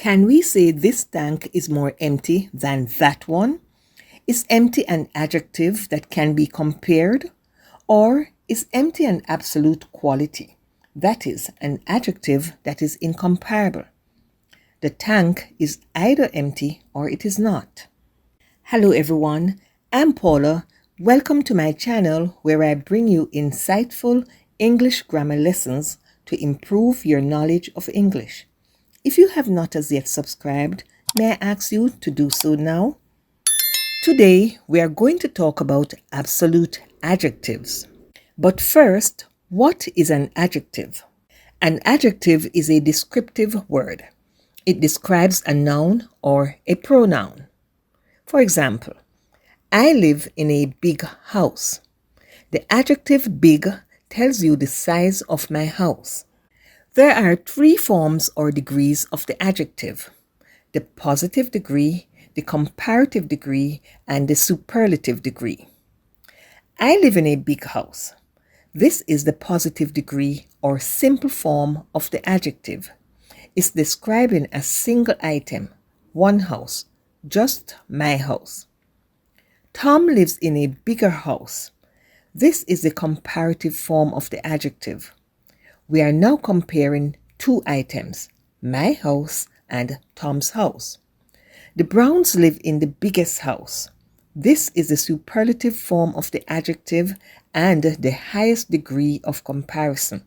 Can we say this tank is more empty than that one? Is empty an adjective that can be compared? Or is empty an absolute quality? That is, an adjective that is incomparable. The tank is either empty or it is not. Hello everyone, I'm Paula. Welcome to my channel where I bring you insightful English grammar lessons to improve your knowledge of English. If you have not as yet subscribed, may I ask you to do so now? Today, we are going to talk about absolute adjectives. But first, what is an adjective? An adjective is a descriptive word. It describes a noun or a pronoun. For example, I live in a big house. The adjective big tells you the size of my house. There are three forms or degrees of the adjective: the positive degree, the comparative degree, and the superlative degree. I live in a big house. This is the positive degree or simple form of the adjective. It's describing a single item, one house, just my house. Tom lives in a bigger house. This is the comparative form of the adjective. We are now comparing two items, my house and Tom's house. The Browns live in the biggest house. This is the superlative form of the adjective and the highest degree of comparison.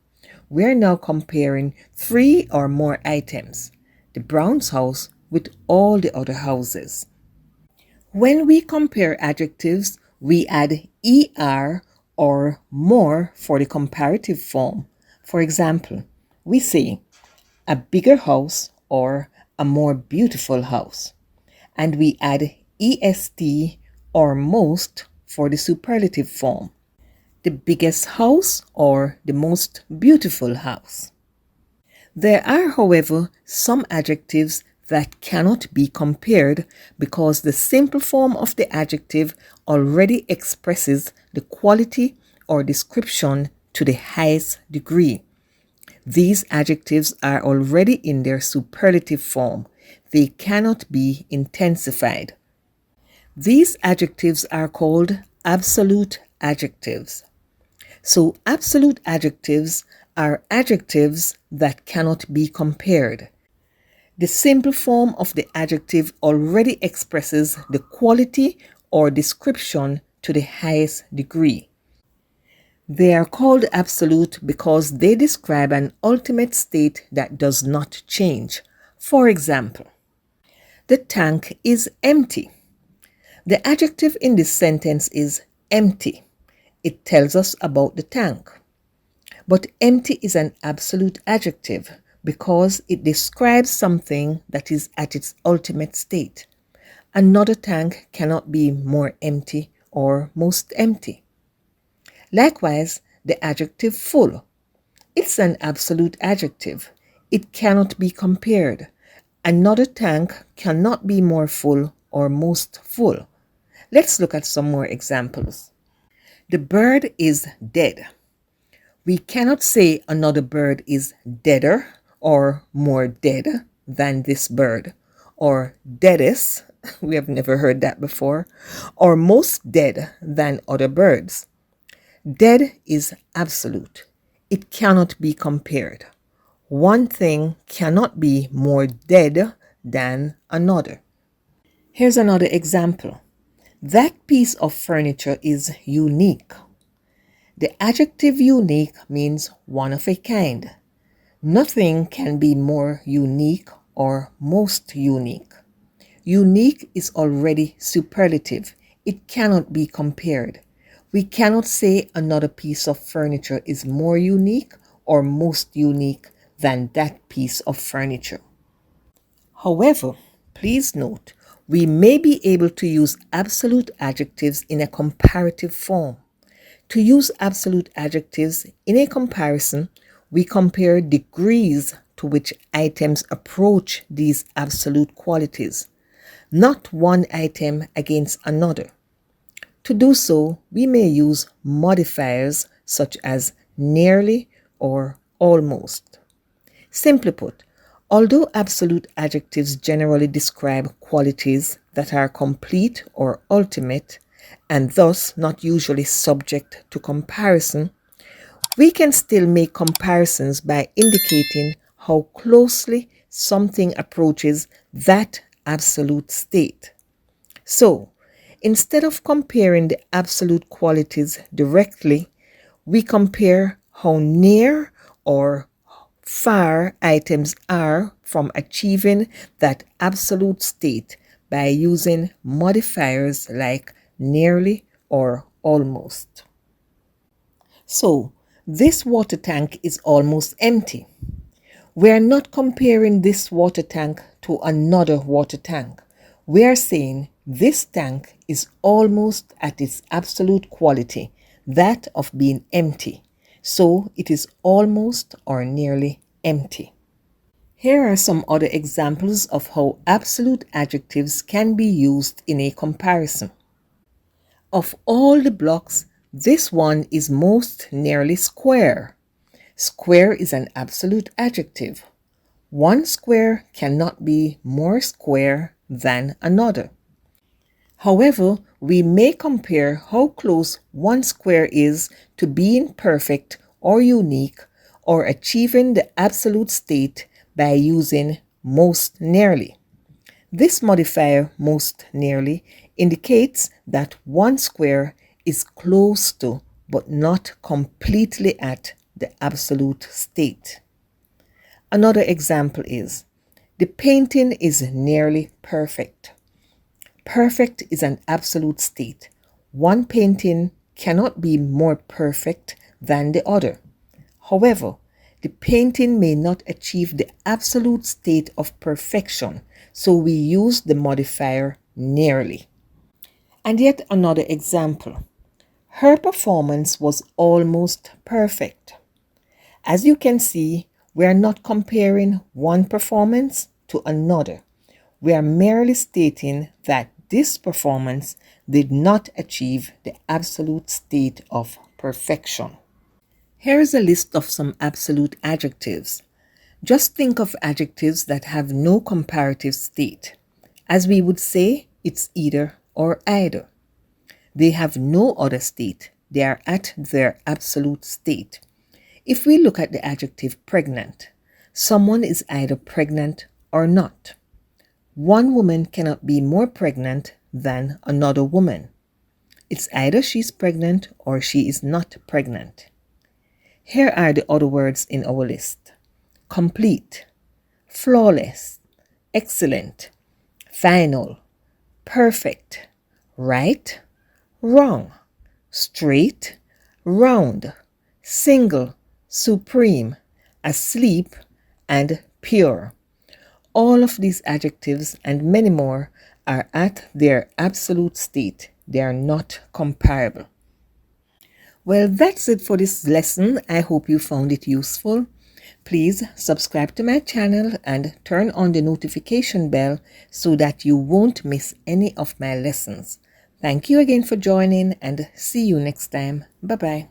We are now comparing three or more items, the Browns' house with all the other houses. When we compare adjectives, we add er or more for the comparative form. For example, we say a bigger house or a more beautiful house. And we add est or most for the superlative form. The biggest house or the most beautiful house. There are, however, some adjectives that cannot be compared because the simple form of the adjective already expresses the quality or description to the highest degree. These adjectives are already in their superlative form. They cannot be intensified. These adjectives are called absolute adjectives. So, absolute adjectives are adjectives that cannot be compared. The simple form of the adjective already expresses the quality or description to the highest degree. They are called absolute because they describe an ultimate state that does not change. For example, the tank is empty. The adjective in this sentence is empty. It tells us about the tank. But empty is an absolute adjective because it describes something that is at its ultimate state. Another tank cannot be more empty or most empty. Likewise, the adjective full. It's an absolute adjective. It cannot be compared. Another tank cannot be more full or most full. Let's look at some more examples. The bird is dead. We cannot say another bird is deader or more dead than this bird, or deadest, we have never heard that before, or most dead than other birds. Dead is absolute. It cannot be compared. One thing cannot be more dead than another. Here's another example. That piece of furniture is unique. The adjective unique means one of a kind. Nothing can be more unique or most unique. Unique is already superlative. It cannot be compared. We cannot say another piece of furniture is more unique or most unique than that piece of furniture. However, please note, we may be able to use absolute adjectives in a comparative form. To use absolute adjectives in a comparison, we compare degrees to which items approach these absolute qualities, not one item against another. To do so, we may use modifiers such as nearly or almost. Simply put, Although absolute adjectives generally describe qualities that are complete or ultimate and thus not usually subject to comparison, we can still make comparisons by indicating how closely something approaches that absolute state. So, instead of comparing the absolute qualities directly, we compare how near or far items are from achieving that absolute state by using modifiers like nearly or almost. So, this water tank is almost empty. We are not comparing this water tank to another water tank. We are saying this tank is almost at its absolute quality, that of being empty. So it is almost or nearly empty. Here are some other examples of how absolute adjectives can be used in a comparison. Of all the blocks, this one is most nearly square. Square is an absolute adjective. One square cannot be more square than another. However, we may compare how close one square is to being perfect or unique or achieving the absolute state by using most nearly. This modifier, most nearly, indicates that one square is close to but not completely at the absolute state. Another example is, the painting is nearly perfect. Perfect is an absolute state. One painting cannot be more perfect than the other. However, the painting may not achieve the absolute state of perfection, so we use the modifier nearly. And yet another example. Her performance was almost perfect. As you can see, we are not comparing one performance to another. We are merely stating that this performance did not achieve the absolute state of perfection. Here is a list of some absolute adjectives. Just think of adjectives that have no comparative state. As we would say, it's either or either. They have no other state. They are at their absolute state. If we look at the adjective pregnant, someone is either pregnant or not. One woman cannot be more pregnant than another woman. It's either she's pregnant or she is not pregnant. Here are the other words in our list: complete, flawless, excellent, final, perfect, right, wrong, straight, round, single, supreme, asleep, and pure. All of these adjectives and many more are at their absolute state. They are not comparable. Well, that's it for this lesson. I hope you found it useful. Please subscribe to my channel and turn on the notification bell so that you won't miss any of my lessons. Thank you again for joining and see you next time. Bye-bye.